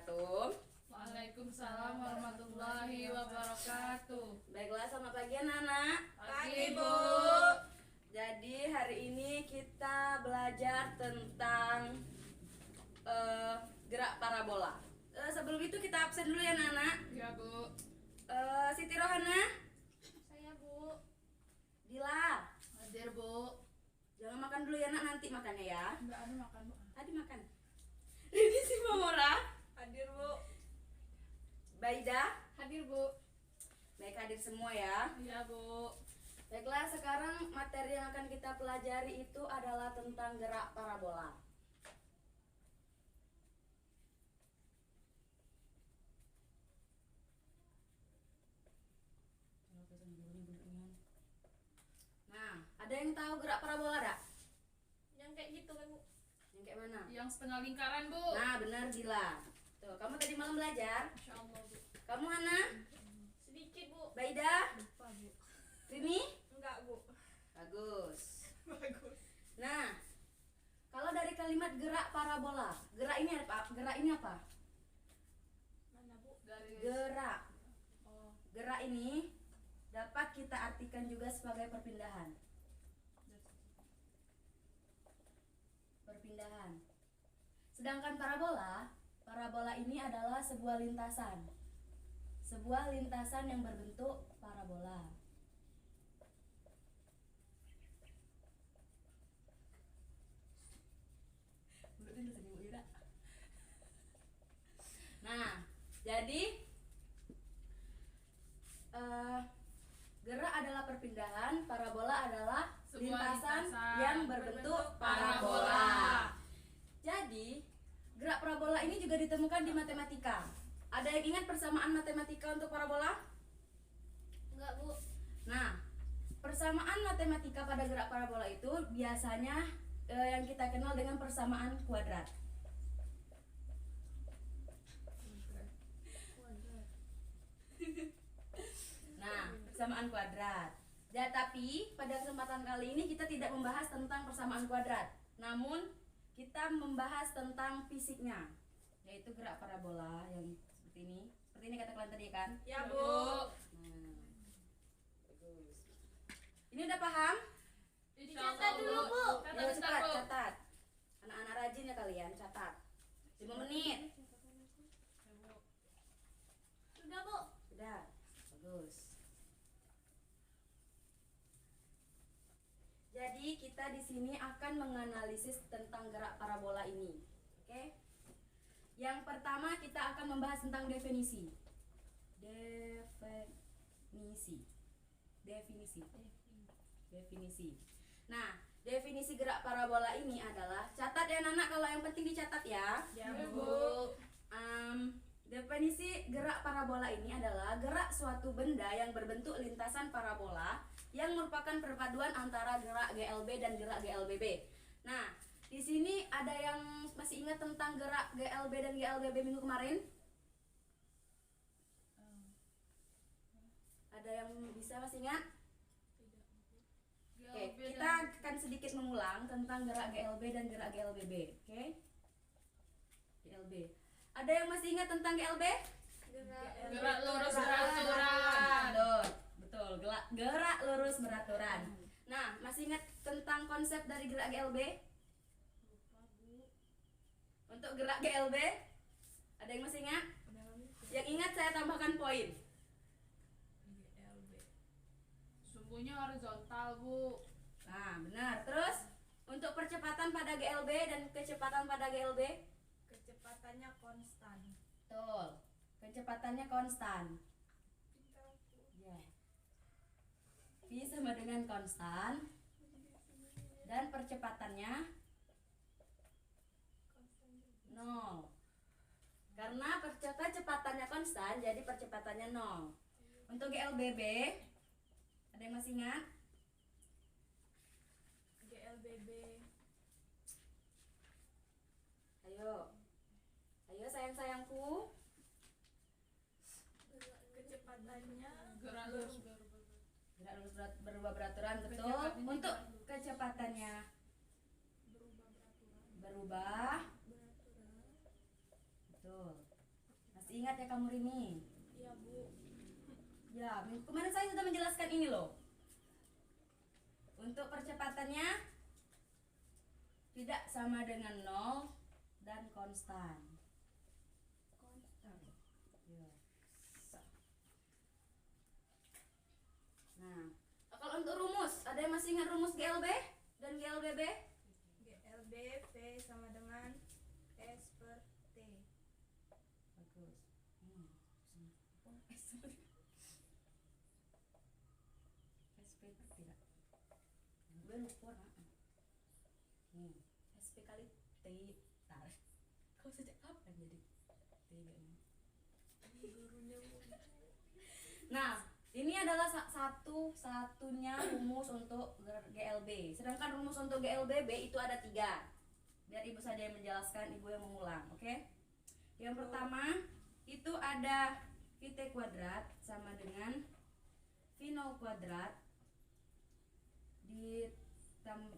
wabarakatuh. Waalaikumsalam warahmatullahi wabarakatuh. Baiklah, selamat pagi anak-anak. Pagi, Bu. Jadi hari ini kita belajar tentang gerak parabola. Sebelum itu kita absen dulu ya anak-anak. Ya, Bu. Siti Rohana, Saya, Bu. Dila, Hadir, Bu. jangan makan dulu ya nak, nanti makannya ya. Enggak ada makan, Bu. Tadi makan. Rini Simamora, Hadir, Bu. Baida, Hadir, Bu. baik hadir semua ya. Iya, Bu. Baiklah, sekarang materi yang akan kita pelajari itu adalah tentang gerak parabola. Nah, ada yang tahu gerak parabola tak? Yang kayak gitu kan, Bu? Yang kayak mana? Yang setengah lingkaran, Bu. Nah, benar Dila. Tuh, kamu tadi malam belajar. Insya Allah, Bu. Kamu Hana, Sedikit, Bu. Baida, Lupa, Bu. Rini? Enggak, Bu. Bagus. Bagus. Nah, kalau dari kalimat gerak parabola, gerak ini apa? Gerak ini apa? Mana, Bu? Garis. Gerak. Oh, Gerak ini dapat kita artikan juga sebagai perpindahan. Perpindahan. Sedangkan parabola, parabola ini adalah sebuah lintasan. Sebuah lintasan yang berbentuk parabola. Nah, jadi gerak adalah perpindahan, parabola adalah Sebuah lintasan lintasan yang berbentuk parabola. Jadi, gerak parabola ini juga ditemukan di matematika. Ada yang ingat persamaan matematika untuk parabola? Enggak, Bu. Nah, persamaan matematika pada gerak parabola itu biasanya yang kita kenal dengan persamaan kuadrat. Nah, persamaan kuadrat. Ya, tapi pada kesempatan kali ini kita tidak membahas tentang persamaan kuadrat. Namun, kita membahas tentang fisiknya, yaitu gerak parabola yang seperti ini. Seperti ini kata kalian tadi kan? Ya, Ya, Bu. Nah, bagus. Ini udah paham? Insya Dicatat Allah, dulu, Bu. Catat Ya, bentar, cepat, Bu. catat. Anak-anak rajin ya kalian, catat. 5 menit. Ya, Bu. Sudah, Bu. Udah, bagus. Jadi kita di sini akan menganalisis tentang gerak parabola ini. Oke? Yang pertama kita akan membahas tentang definisi. Definisi. Nah, definisi gerak parabola ini adalah, catat ya anak, kalau yang penting dicatat ya. Ya, Ya, Bu. Bu. Definisi gerak parabola ini adalah gerak suatu benda yang berbentuk lintasan parabola yang merupakan perpaduan antara gerak GLB dan gerak GLBB. Nah, di sini ada yang masih ingat tentang gerak GLB dan GLBB minggu kemarin? Ada yang bisa masih ingat? Oke, GLB kita akan sedikit mengulang tentang gerak GLB dan gerak GLBB. Oke? GLB. Ada yang masih ingat tentang GLB? Gerak lurus beraturan. Betul, gerak lurus beraturan. Nah, masih ingat tentang konsep dari gerak GLB? Untuk gerak GLB, ada yang masih ingat? Yang ingat saya tambahkan poin. Sumbunya horizontal, Bu. Nah, benar. Terus untuk percepatan pada GLB dan kecepatan pada GLB? Kecepatannya konstan. Betul. Kecepatannya konstan. Ya. V sama dengan konstan dan percepatannya 0. Karena kecepatannya konstan, jadi percepatannya 0. Untuk GLBB, ada yang masih ingat? GLBB. Ayo. Ayo sayang-sayangku. Kecepatannya Gerak lurus Gerak lurus berubah beraturan, betul. Kecepatannya Untuk juga. kecepatannya berubah beraturan. berubah, Beraturan. betul. Masih ingat ya kamu Rini? Iya Bu. Ya, minggu kemarin saya sudah menjelaskan ini loh. Untuk percepatannya tidak sama dengan 0 dan konstan. Ya. Nah, kalau untuk rumus, ada yang masih ingat rumus GLB dan GLBB? GLB V sama dengan S per T. Bagus. SP tidak. Gue lupa. SP kali T. Tar. Kau sejak kapan jadi T ini? Gurunya Bu. Nah, ini adalah satu-satunya rumus untuk GLB. Sedangkan rumus untuk GLBB itu ada 3. Biar ibu saja yang menjelaskan, ibu yang mengulang, oke? Yang pertama itu ada VT kuadrat sama dengan V0 kuadrat di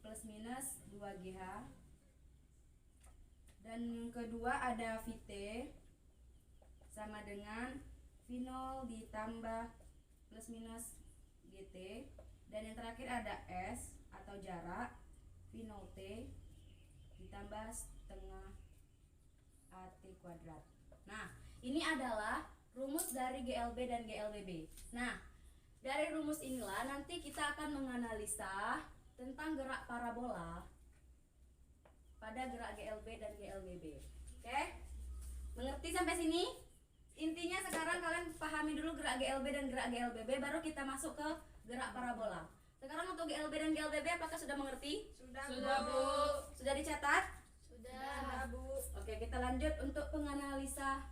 plus minus 2GH. Dan yang kedua ada VT sama dengan V0 ditambah plus minus GT. Dan yang terakhir ada S atau jarak V0T ditambah setengah AT kuadrat. Nah, ini adalah rumus dari GLB dan GLBB. Nah, dari rumus inilah nanti kita akan menganalisa tentang gerak parabola pada gerak GLB dan GLBB. Oke? Mengerti sampai sini? Intinya sekarang kalian pahami dulu gerak GLB dan gerak GLBB, baru kita masuk ke gerak parabola. Sekarang untuk GLB dan GLBB apakah sudah mengerti? Sudah Bu. Sudah dicatat? Sudah Bu. Oke, kita lanjut untuk menganalisa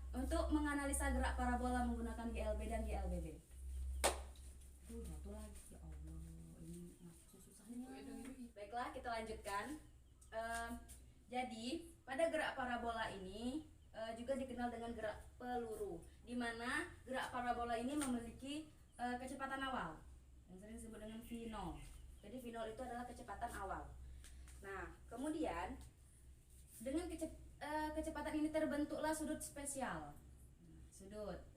gerak parabola menggunakan GLB dan GLBB. Jatuh lagi ya Allah, ini susahnya. Baiklah, kita lanjutkan. Jadi pada gerak parabola ini juga dikenal dengan gerak peluru, di mana gerak parabola ini memiliki kecepatan awal yang sering disebut dengan V0. Jadi V0 itu adalah kecepatan awal. Nah, kemudian dengan kecepatan ini terbentuklah sudut spesial.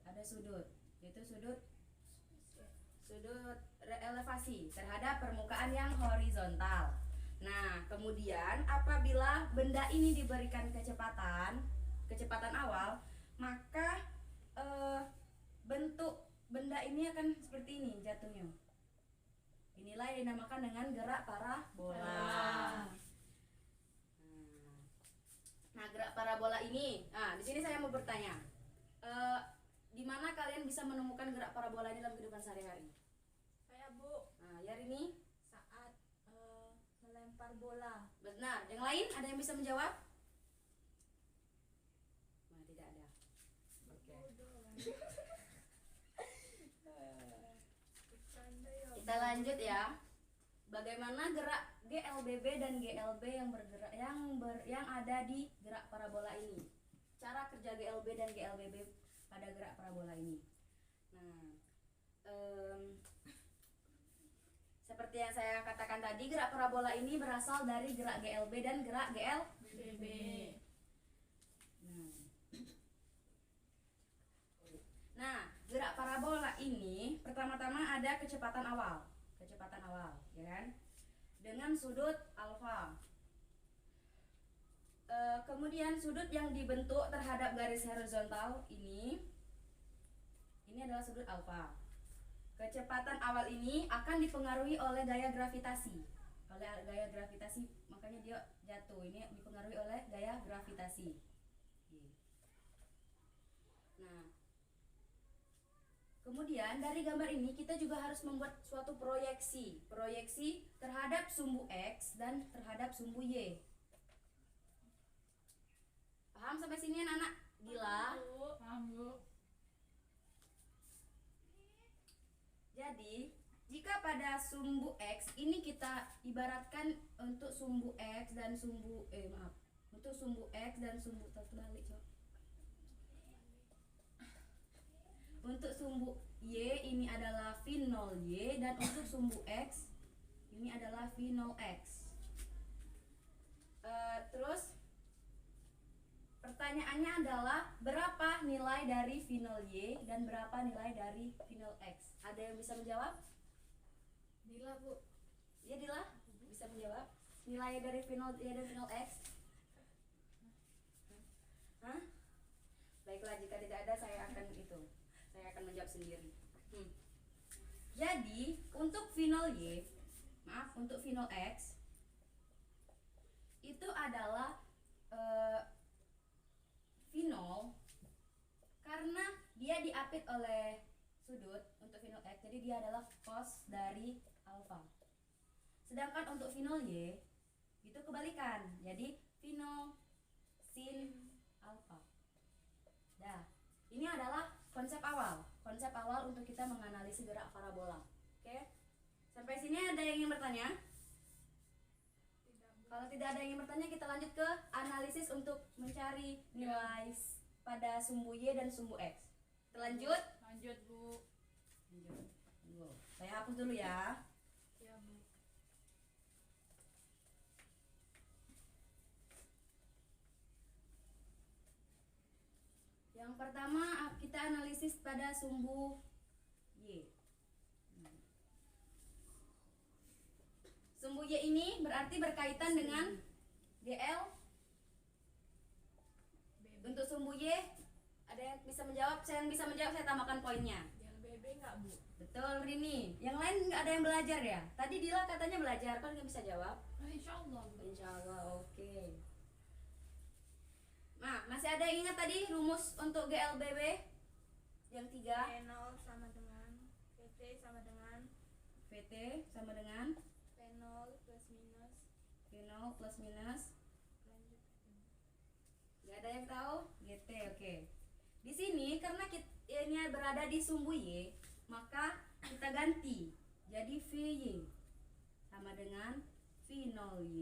Ada sudut, yaitu sudut elevasi terhadap permukaan yang horizontal. Nah, kemudian apabila benda ini diberikan kecepatan awal, maka bentuk benda ini akan seperti ini jatuhnya. Inilah yang dinamakan dengan gerak parabola. Nah, gerak parabola ini, di sini saya mau bertanya, di mana kalian bisa menemukan gerak parabola ini dalam kehidupan sehari-hari? Saya Bu. Nah, ya ini Saat melempar bola. benar. Yang lain ada yang bisa menjawab? Nah, tidak ada. Oke. Bercanda ya. Kita lanjut ya. Bagaimana gerak GLBB dan GLB yang bergerak yang ada di gerak parabola ini? Cara kerja GLB dan GLBB pada gerak parabola ini. Nah, seperti yang saya katakan tadi, gerak parabola ini berasal dari gerak GLB dan gerak GLBB. Nah, gerak parabola ini pertama-tama ada kecepatan awal, ya kan? Dengan sudut alfa. Kemudian sudut yang dibentuk terhadap garis horizontal ini adalah sudut alfa. Kecepatan awal ini akan dipengaruhi oleh gaya gravitasi. Makanya dia jatuh. Ini dipengaruhi oleh gaya gravitasi. Nah, kemudian dari gambar ini kita juga harus membuat suatu proyeksi terhadap sumbu X dan terhadap sumbu Y. Paham sampai sini anak-anak? Gila. Paham Bu. Jadi, jika pada sumbu X ini kita ibaratkan untuk sumbu X dan sumbu untuk sumbu X dan sumbu terbalik, Cok. Untuk sumbu Y ini adalah V0Y dan untuk sumbu X ini adalah V0X. Terus pertanyaannya adalah berapa nilai dari final Y dan berapa nilai dari final X? Ada yang bisa menjawab? Dila Bu. Ya Dila, bisa menjawab? Nilai dari final Y dan final X? Hah? Baiklah, jika tidak ada saya akan menjawab sendiri. Jadi untuk final Y, untuk final X itu adalah final karena dia diapit oleh sudut untuk final X, jadi dia adalah cos dari alfa. Sedangkan untuk final Y itu kebalikan, jadi final sin alfa. Dah, ini adalah konsep awal untuk kita menganalisis gerak parabola. Oke, sampai sini ada yang ingin bertanya? Kalau tidak ada yang ingin bertanya, kita lanjut ke analisis untuk mencari nilai pada sumbu Y dan sumbu X. Kita lanjut. Lanjut Bu. Tunggu. Saya hapus dulu ya. Ya Bu. Yang pertama kita analisis pada sumbu Y. Sumbu Y ini berarti berkaitan dengan GL. Untuk sumbu Y, ada yang bisa menjawab? Saya yang bisa menjawab, saya tambahkan poinnya. Yang BB enggak Bu? Betul Rini. Yang lain nggak ada yang belajar ya? Tadi Dila katanya belajar, kan nggak bisa jawab? Insyaallah Bu. Insyaallah, oke. Nah, masih ada yang ingat tadi rumus untuk GLBB? Yang 3. P0 sama dengan PT sama dengan VT sama dengan P0 plus minus V0 plus minus. lanjut. Gak ada yang tahu? GT, oke. Di sini karena ini berada di sumbu Y, maka kita ganti. Jadi VY sama dengan V0Y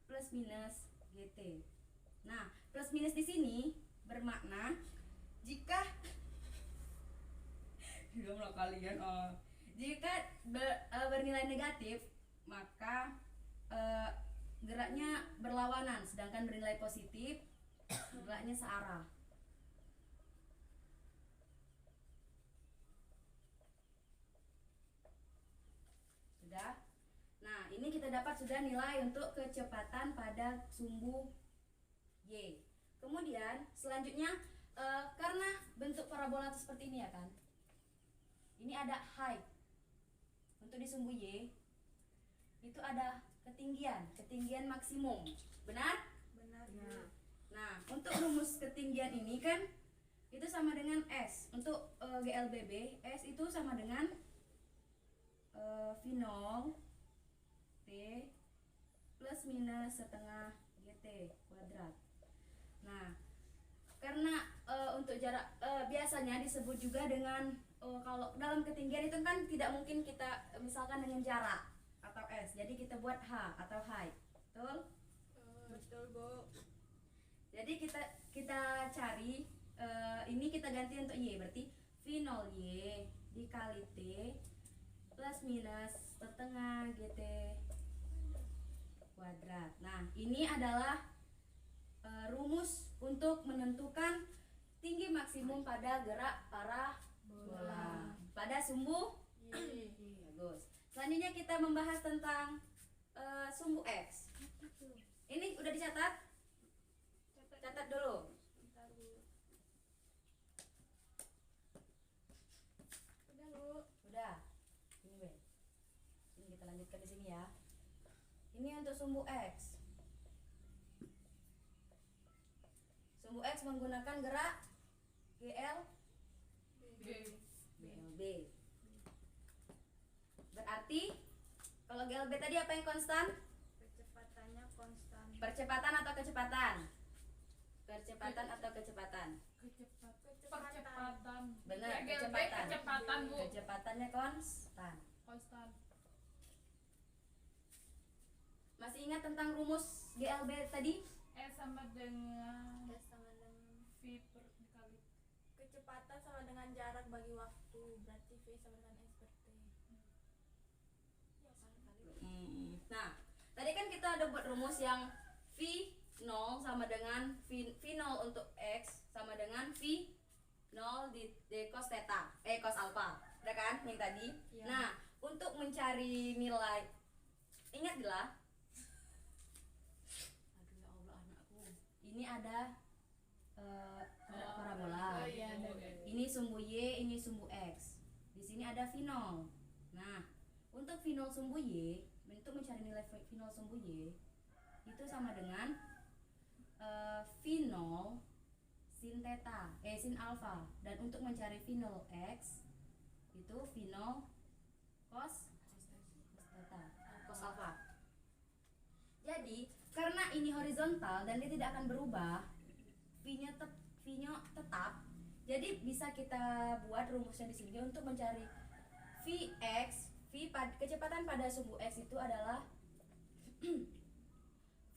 plus minus GT. Nah, plus minus di sini bermakna jika jika bernilai negatif, maka geraknya berlawanan, sedangkan bernilai positif geraknya searah. Sudah? Nah, ini kita dapat sudah nilai untuk kecepatan pada sumbu Y. Kemudian selanjutnya karena bentuk parabola itu seperti ini ya kan. Ini ada height. Untuk di sumbu Y itu ada ketinggian maksimum. Benar? Benar. Nah, untuk rumus ketinggian ini kan itu sama dengan S. Untuk GLBB, S itu sama dengan V0 T plus minus setengah GT kuadrat. Nah, karena untuk jarak biasanya disebut juga dengan kalau dalam ketinggian itu kan tidak mungkin kita misalkan dengan jarak atau S. Jadi kita buat H atau height. Betul? Betul Bu. Jadi kita cari ini kita ganti untuk Y, berarti V0Y dikali T plus minus setengah GT kuadrat. Nah, ini adalah rumus untuk menentukan tinggi maksimum pada gerak parabola pada sumbu Y. Bagus. Selanjutnya kita membahas tentang sumbu X. Ini udah dicatat? Catat dulu. Bentar Bu. Udah Bu. Udah. Ini weh. Ini kita lanjutkan di sini ya. Ini untuk sumbu X. Sumbu X menggunakan gerak GL B. BLB. Berarti kalau GLB tadi apa yang konstan? Kecepatannya konstan. Percepatan atau kecepatan? Percepatan atau kecepatan? Percepatan. Benar, GLB kecepatan. kecepatan Bu. Kecepatannya konstan. Konstan. Masih ingat tentang rumus GLB tadi? E sama dengan S sama dengan V per dikali. kecepatan sama dengan jarak bagi waktu. Berarti V sama dengan S per T. Ya kan kali. Nah, tadi kan kita ada buat rumus yang V 0 sama dengan V0 untuk X sama dengan V0 di cos theta, cos alpha. Udah kan yang tadi? Iya. Nah, untuk mencari nilai, ingatlah. Aduh ya Allah anakku. Ini ada gerak parabola. Oh iya, ada. Ini sumbu Y, ini sumbu X. Di sini ada V0. Nah, untuk V0 sumbu Y, untuk mencari nilai V0 sumbu Y, itu sama dengan V0 sin theta, sin alpha. Dan untuk mencari V0 X, itu V0 cos theta, cos alpha. Jadi, karena ini horizontal dan dia tidak akan berubah, V-nya tetap. Jadi bisa kita buat rumusnya di sini untuk mencari Vx, kecepatan pada sumbu X itu adalah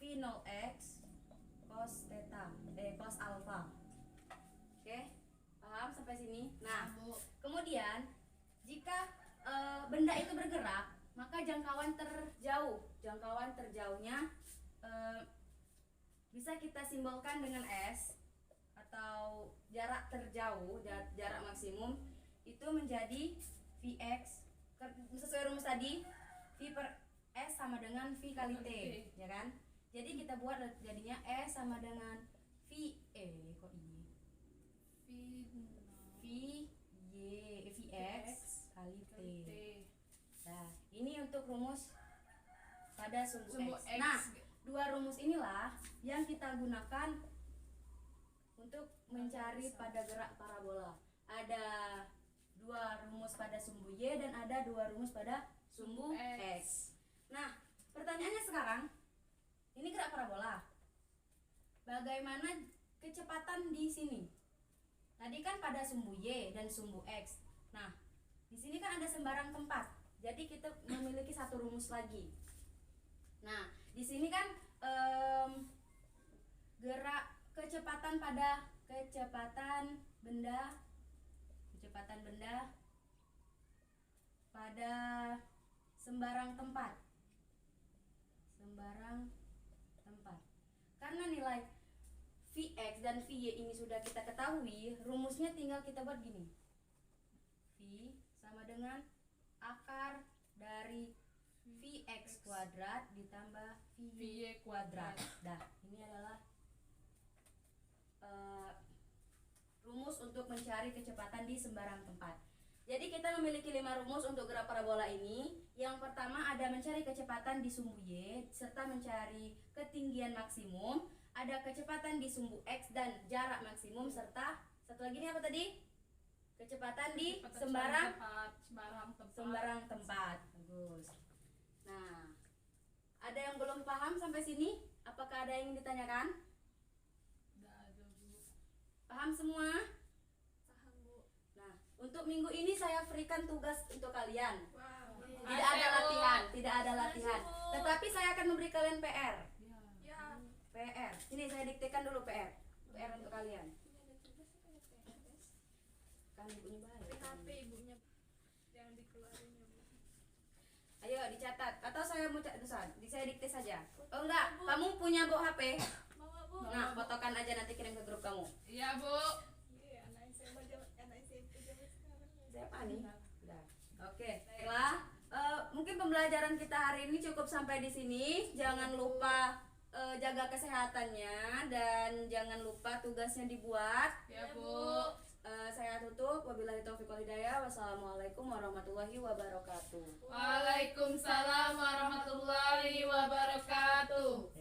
V0x cos theta, cos alpha. Oke, paham sampai sini? Nah, kemudian jika benda itu bergerak, maka jangkauan terjauhnya bisa kita simbolkan dengan S, atau jarak terjauh, jarak maksimum itu menjadi Vx sesuai rumus tadi, V per S sama dengan V kali T, ya kan? Jadi kita buat jadinya S sama dengan Vx kali T. Nah, ini untuk rumus pada sumbu X. Nah, dua rumus inilah yang kita gunakan untuk mencari pada gerak parabola. Ada dua rumus pada sumbu Y dan ada dua rumus pada sumbu X. Nah, pertanyaannya sekarang, ini gerak parabola. Bagaimana kecepatan di sini? Tadi kan pada sumbu Y dan sumbu X. Nah, di sini kan ada sembarang tempat. Jadi kita memiliki satu rumus lagi. Nah, di sini kan gerak kecepatan benda pada sembarang tempat. Karena nilai Vx dan Vy ini sudah kita ketahui, rumusnya tinggal kita buat gini. V sama dengan akar dari Vx kuadrat ditambah Vy kuadrat. Dah, ini adalah rumus untuk mencari kecepatan di sembarang tempat. Jadi kita memiliki 5 rumus untuk gerak parabola ini. Yang pertama ada mencari kecepatan di sumbu Y serta mencari ketinggian maksimum, ada kecepatan di sumbu X dan jarak maksimum, serta satu lagi ini apa tadi? Kecepatan di sembarang tempat. Bagus. Nah, ada yang belum paham sampai sini? Apakah ada yang ingin ditanyakan? Paham semua? Paham, Bu. Nah, untuk minggu ini saya berikan tugas untuk kalian. Wow. Tidak ada latihan. Tetapi saya akan memberi kalian PR. Ya. PR. Ini saya diktekan dulu PR. PR untuk kalian. Ini ada tugas apa ya, PRS? Kan ibunya baik. PHP ibunya. Jangan dikeluarin ya, Bu. Ayo dicatat. Atau saya mau saya dikte saja. Oh enggak, kamu punya bawa HP. Mau, Bu? Nah, fotokan aja nanti kirim ke grup kamu. Iya, Bu. Iya, anak SMP zaman sekarang. Siapa nih? Udah. Oke, baiklah. Mungkin pembelajaran kita hari ini cukup sampai di sini. Jangan lupa jaga kesehatannya dan jangan lupa tugasnya dibuat. Ya, Bu. Saya tutup. Wabillahi taufiq wal hidayah. Wassalamualaikum warahmatullahi wabarakatuh. Waalaikumsalam warahmatullahi wabarakatuh.